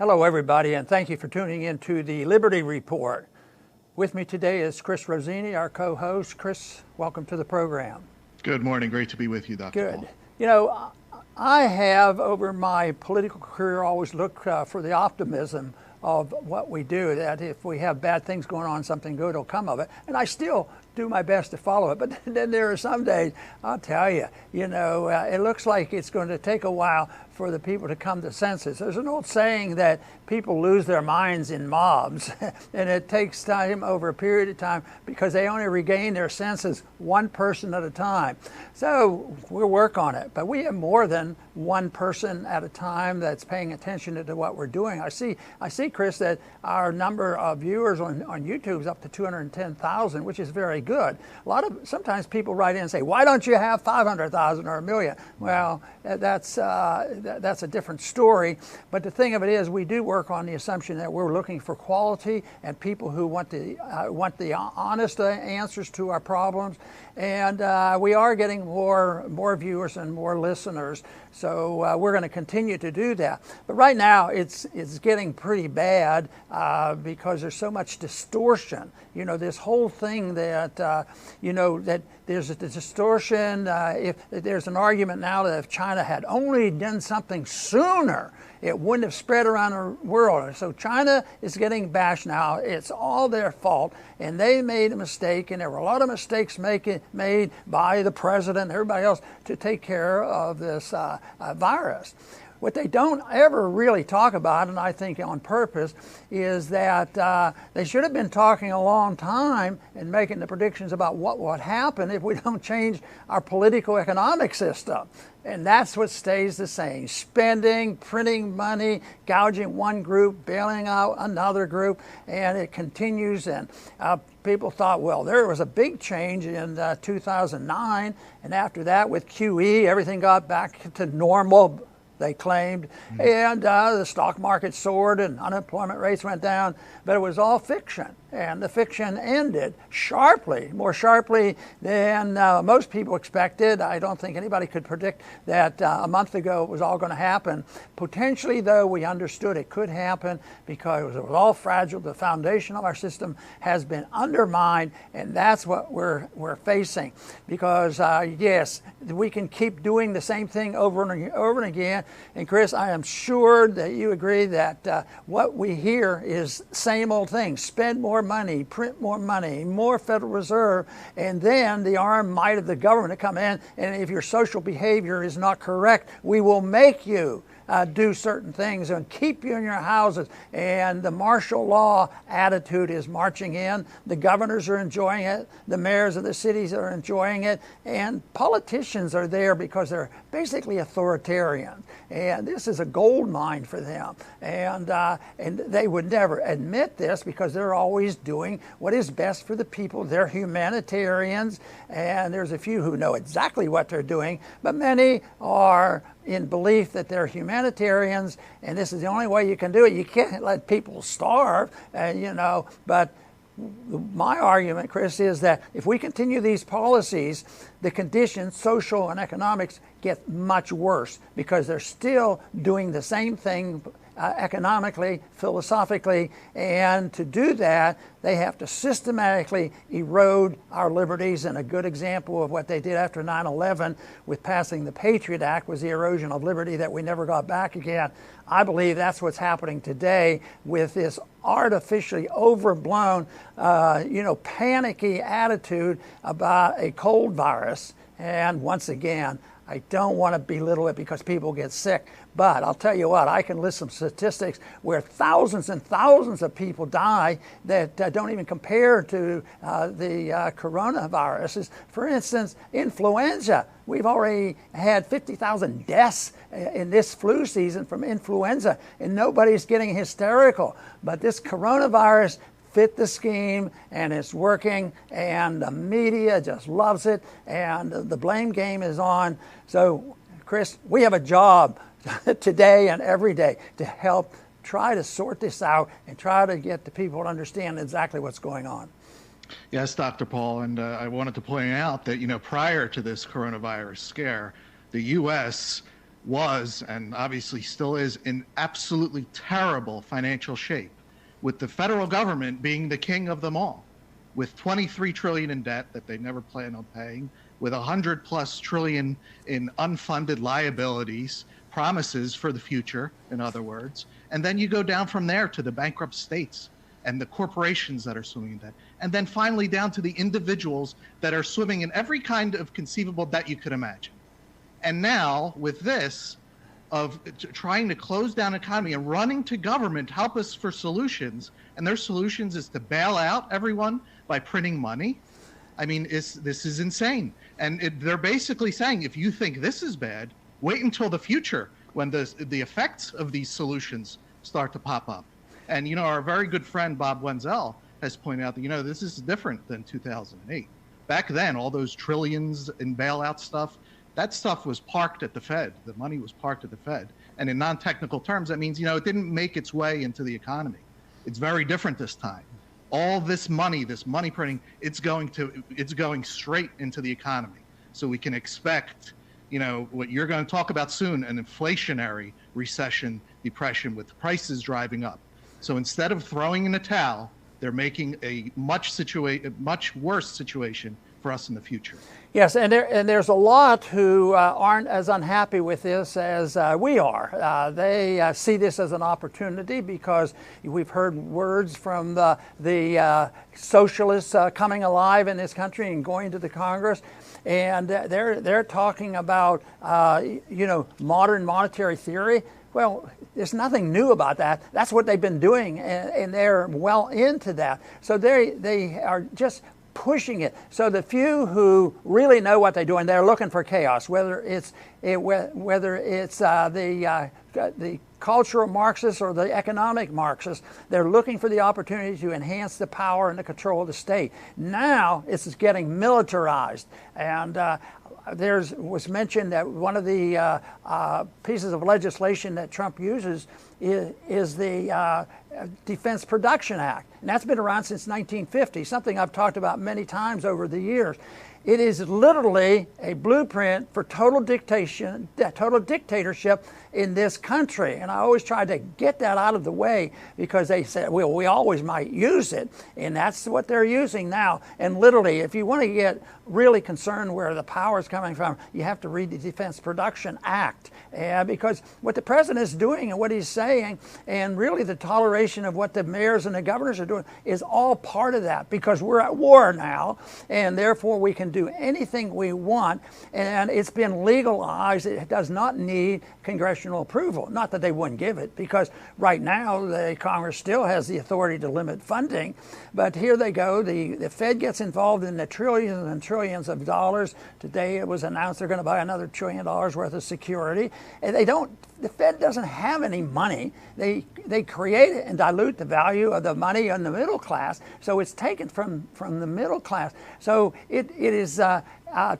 Hello, everybody, and thank you for tuning in to the Liberty Report. With me today is Chris Rossini, our co-host. Chris, welcome to the program. Good morning. Great to be with you, Dr. Good. Paul. You know, I have, over my political career, always looked for the optimism of what we do, that if we have bad things going on, something good will come of it. And I still do my best to follow it. But then there are some days, I'll tell you, it looks like it's going to take a while for the people to come to senses. There's an old saying that people lose their minds in mobs, and it takes time, over a period of time, because they only regain their senses one person at a time. So we'll work on it, but we have more than one person at a time that's paying attention to what we're doing. I see, Chris, that our number of viewers on YouTube is up to 210,000, which is very good. Sometimes people write in and say, why don't you have 500,000 or a million? Well, that's a different story. But the thing of it is, we do work on the assumption that we're looking for quality and people who want the honest answers to our problems. And we are getting more viewers and more listeners. So we're going to continue to do that. But right now, it's getting pretty bad because there's so much distortion. You know, this whole thing that, that there's a distortion. If there's an argument now that if China had only done something sooner, it wouldn't have spread around the world. So China is getting bashed now. It's all their fault, and they made a mistake, and there were a lot of mistakes made by the president and everybody else to take care of this virus. What they don't ever really talk about, and I think on purpose, is that they should have been talking a long time and making the predictions about what would happen if we don't change our political economic system. And that's what stays the same. Spending, printing money, gouging one group, bailing out another group, and it continues. And people thought, well, there was a big change in 2009, and after that with QE, everything got back to normal, they claimed, and the stock market soared and unemployment rates went down, but it was all fiction. And the fiction ended sharply, more sharply than most people expected. I don't think anybody could predict that a month ago it was all going to happen. Potentially, though, we understood it could happen because it was all fragile. The foundation of our system has been undermined, and that's what we're facing. Because, yes, we can keep doing the same thing over and again. And, Chris, I am sure that you agree that what we hear is same old thing. Spend more money, print more money, more Federal Reserve, and then the armed might of the government to come in, and if your social behavior is not correct, we will make you do certain things and keep you in your houses. And the martial law attitude is marching in. The governors are enjoying it. The mayors of the cities are enjoying it. And politicians are there because they're basically authoritarian. And this is a gold mine for them. And they would never admit this because they're always doing what is best for the people. They're humanitarians, and there's a few who know exactly what they're doing, but many are in belief that they're humanitarians, and this is the only way you can do it. You can't let people starve, but my argument, Chris, is that if we continue these policies, the conditions, social and economics, get much worse because they're still doing the same thing economically, philosophically, and to do that, they have to systematically erode our liberties. And a good example of what they did after 9/11 with passing the Patriot Act was the erosion of liberty that we never got back again. I believe that's what's happening today with this artificially overblown, panicky attitude about a cold virus. And once again, I don't want to belittle it because people get sick, but I'll tell you what, I can list some statistics where thousands and thousands of people die that don't even compare to the coronaviruses. For instance, influenza. We've already had 50,000 deaths in this flu season from influenza, and nobody's getting hysterical. But this coronavirus fit the scheme, and it's working, and the media just loves it, and the blame game is on. So, Chris, we have a job today and every day to help try to sort this out and try to get the people to understand exactly what's going on. Yes, Dr. Paul, and I wanted to point out that, prior to this coronavirus scare, the U.S. was, and obviously still is, in absolutely terrible financial shape, with the federal government being the king of them all, with 23 trillion in debt that they never plan on paying, with 100+ trillion in unfunded liabilities, promises for the future, in other words. And then you go down from there to the bankrupt states and the corporations that are swimming in debt. And then finally down to the individuals that are swimming in every kind of conceivable debt you could imagine. And now with this, of trying to close down economy and running to government to help us for solutions, and their solutions is to bail out everyone by printing money. I mean, this is insane. And they're basically saying, if you think this is bad, wait until the future when the effects of these solutions start to pop up. And, you know, our very good friend Bob Wenzel has pointed out that, you know, this is different than 2008. Back then, all those trillions in bailout stuff, that stuff was parked at the Fed. The money was parked at the Fed. And in non-technical terms, that means, you know, it didn't make its way into the economy. It's very different this time. All this money printing, it's going straight into the economy. So we can expect, you know, what you're going to talk about soon, an inflationary recession, depression with prices driving up. So instead of throwing in a towel, they're making a much worse situation for us in the future. Yes, and there's a lot who aren't as unhappy with this as we are. They see this as an opportunity because we've heard words from the socialists coming alive in this country and going to the Congress, and they're talking about you know, modern monetary theory. Well, there's nothing new about that. That's what they've been doing, and they're well into that. So they are just pushing it. So the few who really know what they're doing, they're looking for chaos. Whether it's the cultural Marxists or the economic Marxists, they're looking for the opportunity to enhance the power and the control of the state. Now it's getting militarized, and was mentioned that one of the pieces of legislation that Trump uses is the Defense Production Act. And that's been around since 1950, something I've talked about many times over the years. It is literally a blueprint for total dictatorship in this country. And I always tried to get that out of the way because they said, well, we always might use it. And that's what they're using now. And literally, if you want to get really concerned where the power is coming from, you have to read the Defense Production Act. Because what the president is doing and what he's saying, and really the toleration of what the mayors and the governors are doing, is all part of that, because we're at war now, and therefore we can do anything we want, and it's been legalized. It does not need congressional approval. Not that they wouldn't give it, because right now the Congress still has the authority to limit funding, but here they go. The Fed gets involved in the trillions and trillions of dollars. Today it was announced they're going to buy another $1 trillion worth of security. And the Fed doesn't have any money. They create it and dilute the value of the money in the middle class. So it's taken from the middle class. So it is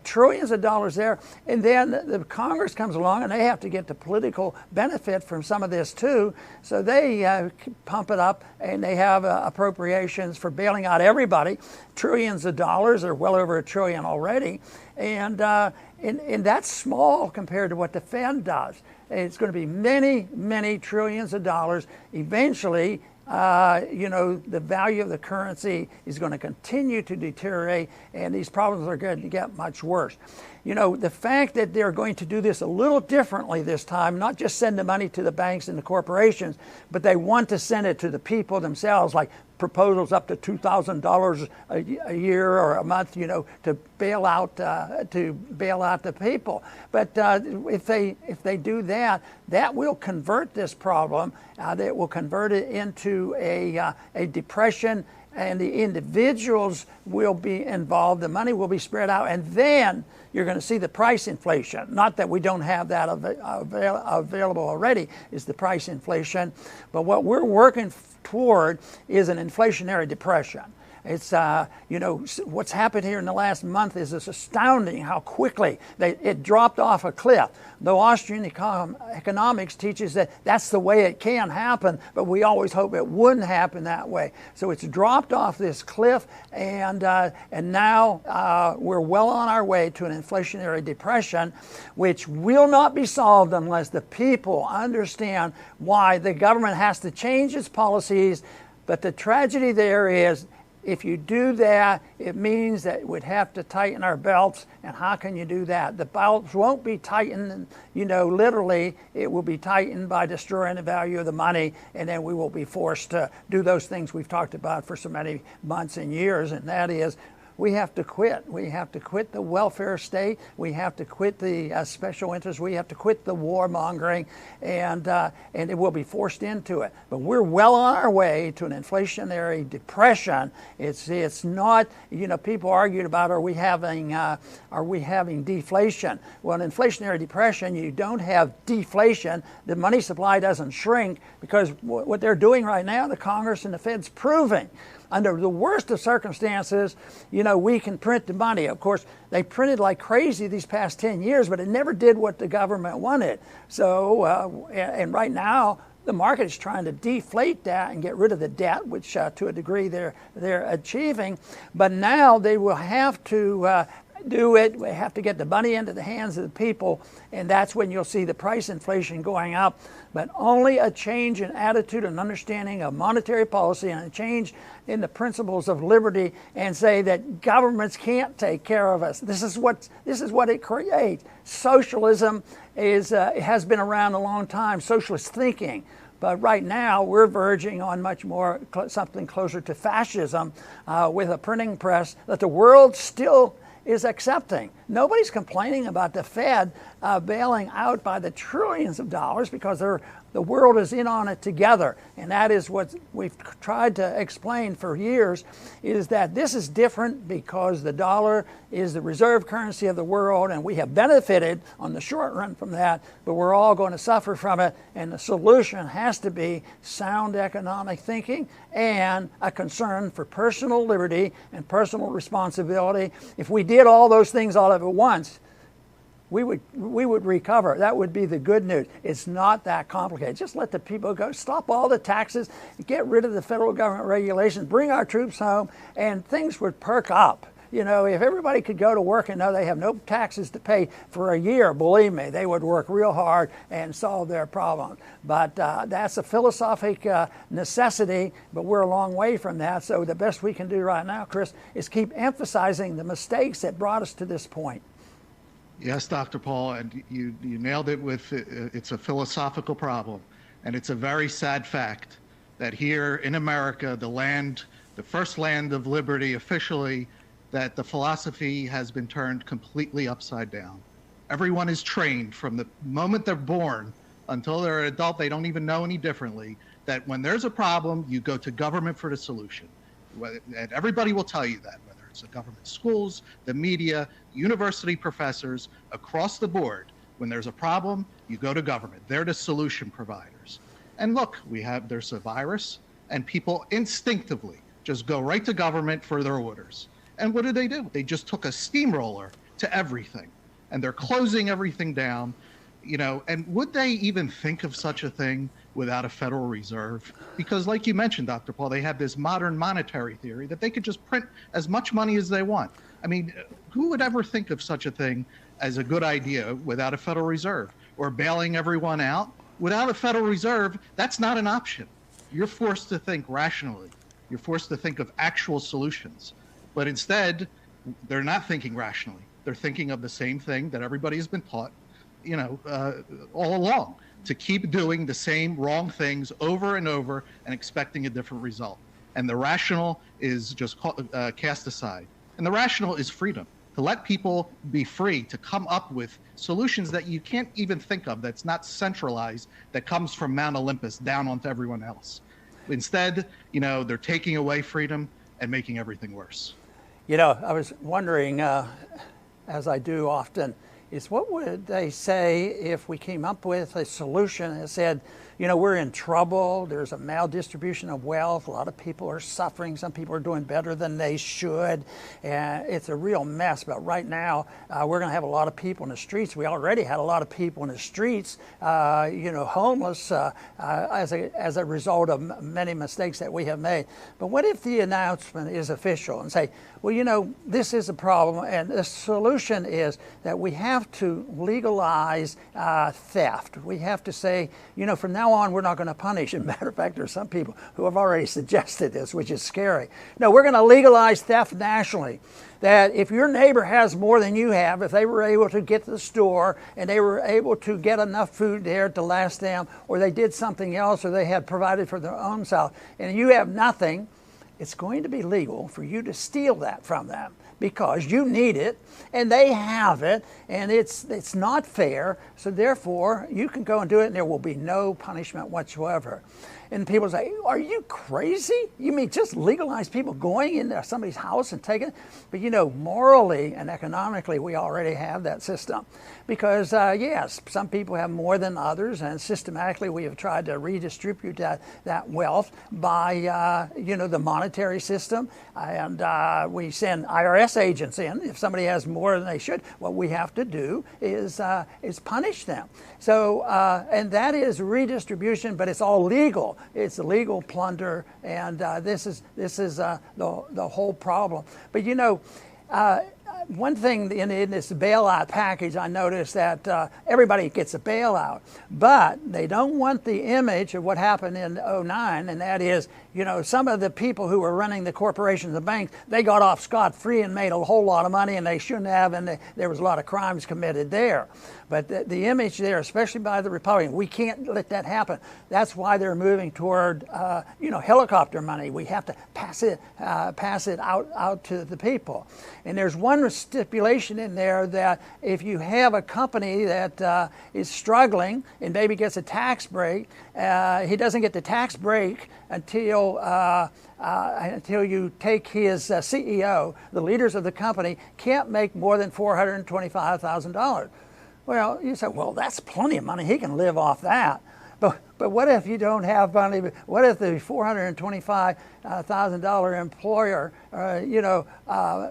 trillions of dollars there. And then the Congress comes along and they have to get the political benefit from some of this too. So they pump it up, and they have appropriations for bailing out everybody. Trillions of dollars, or well over $1 trillion already. And that's small compared to what the Fed does. It's going to be many, many trillions of dollars. Eventually, you know, the value of the currency is going to continue to deteriorate, and these problems are going to get much worse. You know, the fact that they're going to do this a little differently this time, not just send the money to the banks and the corporations, but they want to send it to the people themselves, like proposals up to $2,000 a year or a month, you know, to bail out the people. But if they do that, that will convert this problem. That will convert it into a depression, and the individuals will be involved. The money will be spread out, and then you're going to see the price inflation. Not that we don't have that available already, is the price inflation. But what we're working toward is an inflationary depression. It's, what's happened here in the last month is it's astounding how quickly it dropped off a cliff. Though Austrian economics teaches that that's the way it can happen, but we always hope it wouldn't happen that way. So it's dropped off this cliff, and now we're well on our way to an inflationary depression, which will not be solved unless the people understand why the government has to change its policies. But the tragedy there is, if you do that, it means that we'd have to tighten our belts. And how can you do that? The belts won't be tightened, literally. It will be tightened by destroying the value of the money, and then we will be forced to do those things we've talked about for so many months and years, and that is, we have to quit. We have to quit the welfare state. We have to quit the special interests. We have to quit the warmongering, and it will be forced into it. But we're well on our way to an inflationary depression. It's not. People argued about are we having deflation? Well, in inflationary depression, you don't have deflation. The money supply doesn't shrink because what they're doing right now, the Congress and the Fed's proving. Under the worst of circumstances, we can print the money. Of course, they printed like crazy these past 10 years, but it never did what the government wanted. So, and right now, the market is trying to deflate that and get rid of the debt, which to a degree they're achieving. But now they will have to do it. We have to get the money into the hands of the people, and that's when you'll see the price inflation going up. But only a change in attitude and understanding of monetary policy and a change in the principles of liberty, and say that governments can't take care of us. This is what it creates. Socialism has been around a long time, socialist thinking. But right now, we're verging on much more something closer to fascism with a printing press that the world still is accepting. Nobody's complaining about the Fed bailing out by the trillions of dollars because the world is in on it together. And that is what we've tried to explain for years, is that this is different because the dollar is the reserve currency of the world, and we have benefited on the short run from that, but we're all going to suffer from it. And the solution has to be sound economic thinking and a concern for personal liberty and personal responsibility. If we did all those things all at once, we would recover. That would be the good news. It's not that complicated. Just let the people go. Stop all the taxes. Get rid of the federal government regulations. Bring our troops home, and things would perk up. If everybody could go to work and know they have no taxes to pay for a year, believe me, they would work real hard and solve their problem. But that's a philosophic necessity, but we're a long way from that. So the best we can do right now, Chris, is keep emphasizing the mistakes that brought us to this point. Yes, Dr. Paul, and you nailed it with it's a philosophical problem. And it's a very sad fact that here in America, the first land of liberty officially, that the philosophy has been turned completely upside down. Everyone is trained from the moment they're born until they're an adult, they don't even know any differently, that when there's a problem, you go to government for the solution. And everybody will tell you that, whether it's the government schools, the media, university professors, across the board. When there's a problem, you go to government. They're the solution providers. And look, there's a virus, and people instinctively just go right to government for their orders. And what do? They just took a steamroller to everything, and they're closing everything down. And would they even think of such a thing without a Federal Reserve? Because like you mentioned, Dr. Paul, they have this modern monetary theory that they could just print as much money as they want. I mean, who would ever think of such a thing as a good idea without a Federal Reserve? Or bailing everyone out? Without a Federal Reserve, that's not an option. You're forced to think rationally. You're forced to think of actual solutions. But instead, they're not thinking rationally. They're thinking of the same thing that everybody has been taught, all along, to keep doing the same wrong things over and over and expecting a different result. And the rational is just cast aside. And the rational is freedom, to let people be free to come up with solutions that you can't even think of, that's not centralized, that comes from Mount Olympus down onto everyone else. Instead, they're taking away freedom and making everything worse. I was wondering, as I do often, is what would they say if we came up with a solution that said, you know, we're in trouble, there's a maldistribution of wealth, a lot of people are suffering, some people are doing better than they should, and it's a real mess. But right now, we're going to have a lot of people in the streets. We already had a lot of people in the streets, you know, homeless as a result of many mistakes that we have made. But what if the announcement is official and say, well, you know, this is a problem, and the solution is that we have to legalize theft. We have to say, you know, from now on, we're not going to punish. As a matter of fact, there are some people who have already suggested this, which is scary. No, we're going to legalize theft nationally. That if your neighbor has more than you have, if they were able to get to the store and they were able to get enough food there to last them, or they did something else, or they had provided for their own self, and you have nothing, it's going to be legal for you to steal that from them because you need it and they have it, and it's not fair. So therefore, you can go and do it and there will be no punishment whatsoever. And people say, are you crazy? You mean just legalize people going into somebody's house and taking it? But you know, morally and economically, we already have that system. Because yes, some people have more than others, and systematically we have tried to redistribute that wealth by, you know, the monetary system. And we send IRS agents in. If somebody has more than they should, what we have to do is punish them. So, and that is redistribution, but it's all legal. It's legal plunder, and this is the whole problem. But you know, one thing in this bailout package, I noticed that everybody gets a bailout, but they don't want the image of what happened in '09, and that is, you know, some of the people who were running the corporations and banks, they got off scot-free and made a whole lot of money, and they shouldn't have, and there was a lot of crimes committed there. But the image there, especially by the Republicans, we can't let that happen. That's why they're moving toward, you know, helicopter money. We have to pass it out to the people. And there's one stipulation in there that if you have a company that is struggling and maybe gets a tax break, he doesn't get the tax break until you take his CEO. The leaders of the company can't make more than $425,000. Well, you say, well, that's plenty of money. He can live off that. But what if you don't have money? What if the $425,000 employer, you know,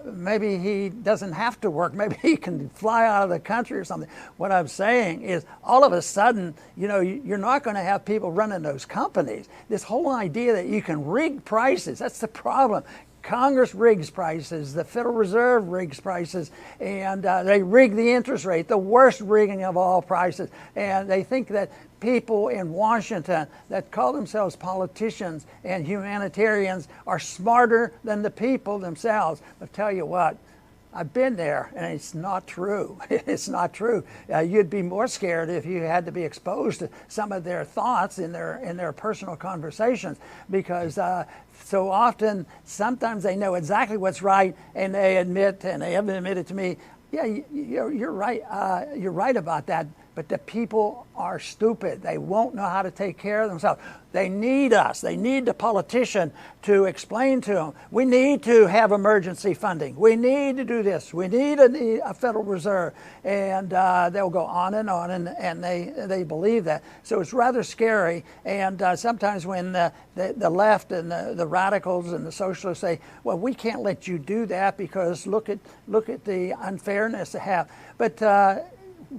maybe he doesn't have to work. Maybe he can fly out of the country or something. What I'm saying is all of a sudden, you know, you're not going to have people running those companies. This whole idea that you can rig prices, that's the problem. Congress rigs prices, the Federal Reserve rigs prices, and they rig the interest rate, the worst rigging of all prices. And they think that people in Washington that call themselves politicians and humanitarians are smarter than the people themselves. But tell you what, I've been there, and it's not true. It's not true. You'd be more scared if you had to be exposed to some of their thoughts in their personal conversations, because so often, sometimes they know exactly what's right, and they admit, and they haven't admitted to me, yeah, you're right. You're right about that. But the people are stupid. They won't know how to take care of themselves. They need us. They need the politician to explain to them, we need to have emergency funding. We need to do this. We need a Federal Reserve. And they'll go on, and they believe that. So it's rather scary. And sometimes when the left and the radicals and the socialists say, well, we can't let you do that because look at the unfairness they have. But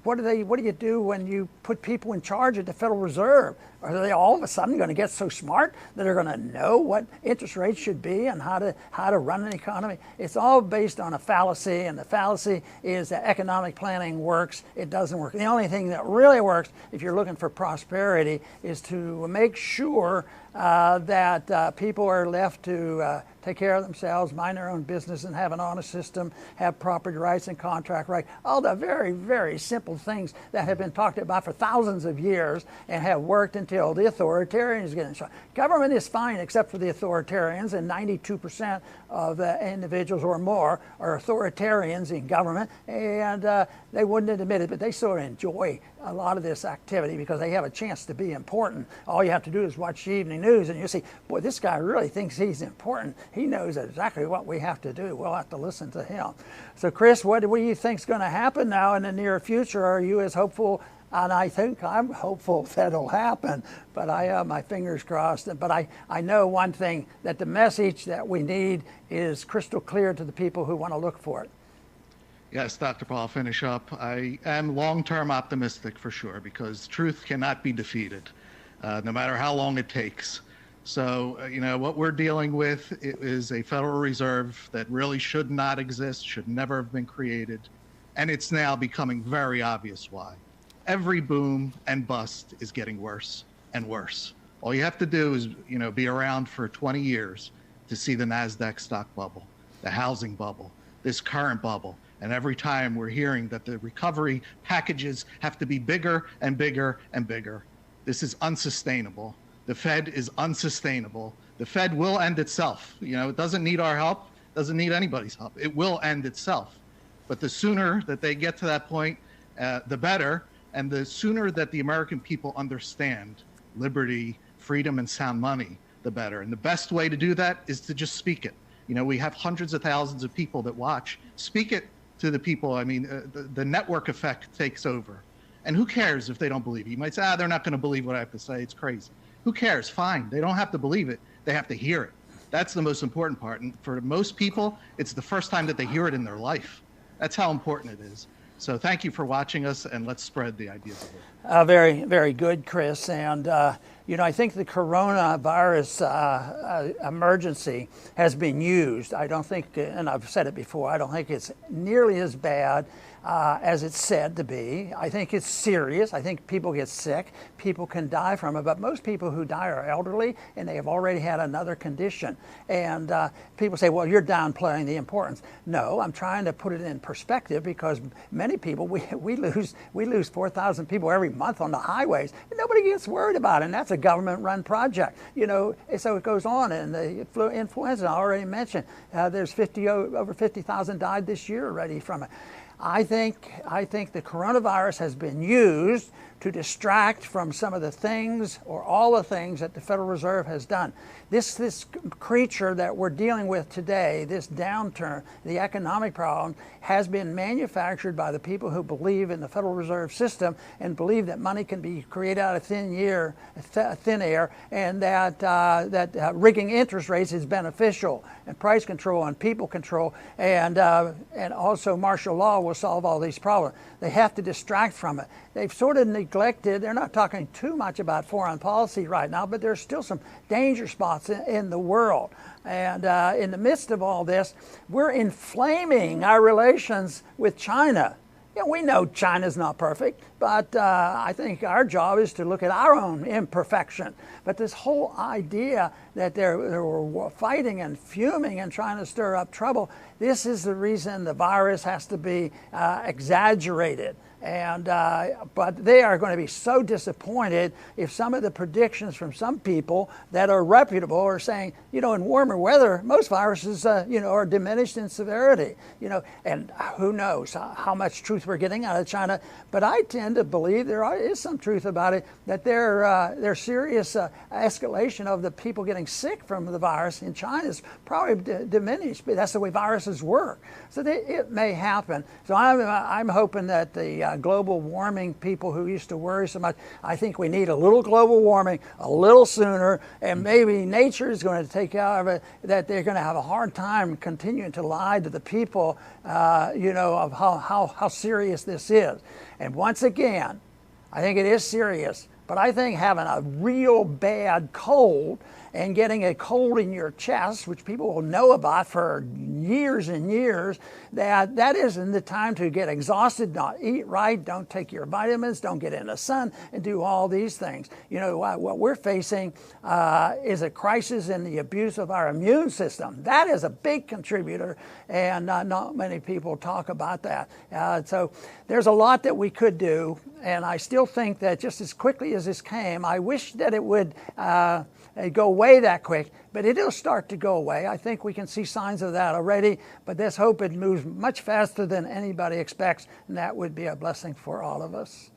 what do you do when you put people in charge of the Federal Reserve? Are they all of a sudden going to get so smart that they're going to know what interest rates should be and how to run an economy? It's all based on a fallacy, and the fallacy is that economic planning works. It doesn't work. The only thing that really works, if you're looking for prosperity, is to make sure that people are left to take care of themselves, mind their own business, and have an honest system, have property rights and contract rights. All the very, very simple things that have been talked about for for thousands of years and have worked until the authoritarians get in charge. Government is fine except for the authoritarians, and 92% of the individuals or more are authoritarians in government, and they wouldn't admit it, but they sort of enjoy a lot of this activity because they have a chance to be important. All you have to do is watch the evening news and you see, boy, this guy really thinks he's important. He knows exactly what we have to do. We'll have to listen to him. So Chris, what do you think is going to happen now in the near future? Are you as hopeful? And I think I'm hopeful that'll happen, but I have my fingers crossed. But I know one thing, that the message that we need is crystal clear to the people who want to look for it. Yes, Dr. Paul, I'll finish up. I am long-term optimistic for sure, because truth cannot be defeated, no matter how long it takes. So, what we're dealing with is a Federal Reserve that really should not exist, should never have been created, and it's now becoming very obvious why. Every boom and bust is getting worse and worse. All you have to do is, be around for 20 years to see the NASDAQ stock bubble, the housing bubble, this current bubble. And every time we're hearing that the recovery packages have to be bigger and bigger and bigger. This is unsustainable. The Fed is unsustainable. The Fed will end itself. It doesn't need our help, doesn't need anybody's help. It will end itself. But the sooner that they get to that point, the better. And the sooner that the American people understand liberty, freedom, and sound money, the better. And the best way to do that is to just speak it. We have hundreds of thousands of people that watch. Speak it to the people. I mean, the network effect takes over. And who cares if they don't believe it? You might say, they're not going to believe what I have to say. It's crazy. Who cares? Fine. They don't have to believe it. They have to hear it. That's the most important part. And for most people, it's the first time that they hear it in their life. That's how important it is. So thank you for watching us, and let's spread the ideas of it. Very, very good, Chris. And, I think the coronavirus emergency has been used. I don't think, and I've said it before, I don't think it's nearly as bad as it's said to be. I think it's serious. I think people get sick. People can die from it. But most people who die are elderly, and they have already had another condition. And people say, well, you're downplaying the importance. No, I'm trying to put it in perspective, because many people, we lose 4,000 people every month on the highways, and nobody gets worried about it. And that's a government-run project. So it goes on. And the influenza, I already mentioned, there's over 50,000 died this year already from it. I think the coronavirus has been used to distract from some of the things, or all the things, that the Federal Reserve has done. This creature that we're dealing with today, this downturn, the economic problem, has been manufactured by the people who believe in the Federal Reserve System and believe that money can be created out of thin air, and that rigging interest rates is beneficial, and price control and people control, and also martial law will solve all these problems. They have to distract from it. They've sort of neglected, they're not talking too much about foreign policy right now, but there's still some danger spots in the world. And in the midst of all this, we're inflaming our relations with China. We know China's not perfect, but I think our job is to look at our own imperfection. But this whole idea that they were fighting and fuming and trying to stir up trouble, this is the reason the virus has to be exaggerated. And but they are going to be so disappointed if some of the predictions from some people that are reputable are saying, in warmer weather, most viruses, are diminished in severity. And who knows how much truth we're getting out of China. But I tend to believe there is some truth about it, that their serious escalation of the people getting sick from the virus in China is probably diminished. But that's the way viruses work. So it may happen. So I'm hoping that the global warming people who used to worry so much, I think we need a little global warming a little sooner, and maybe nature is going to take care of it, that they're going to have a hard time continuing to lie to the people, of how serious this is. And once again, I think it is serious, but I think having a real bad cold and getting a cold in your chest, which people will know about for years and years, that isn't the time to get exhausted, not eat right, don't take your vitamins, don't get in the sun, and do all these things. What we're facing is a crisis in the abuse of our immune system. That is a big contributor, and not many people talk about that. So there's a lot that we could do, And I still think that just as quickly as this came, I wish that it would go away that quick, but it'll start to go away. I think we can see signs of that already, but let's hope it moves much faster than anybody expects, and that would be a blessing for all of us.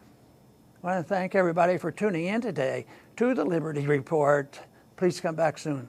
I want to thank everybody for tuning in today to the Liberty Report. Please come back soon.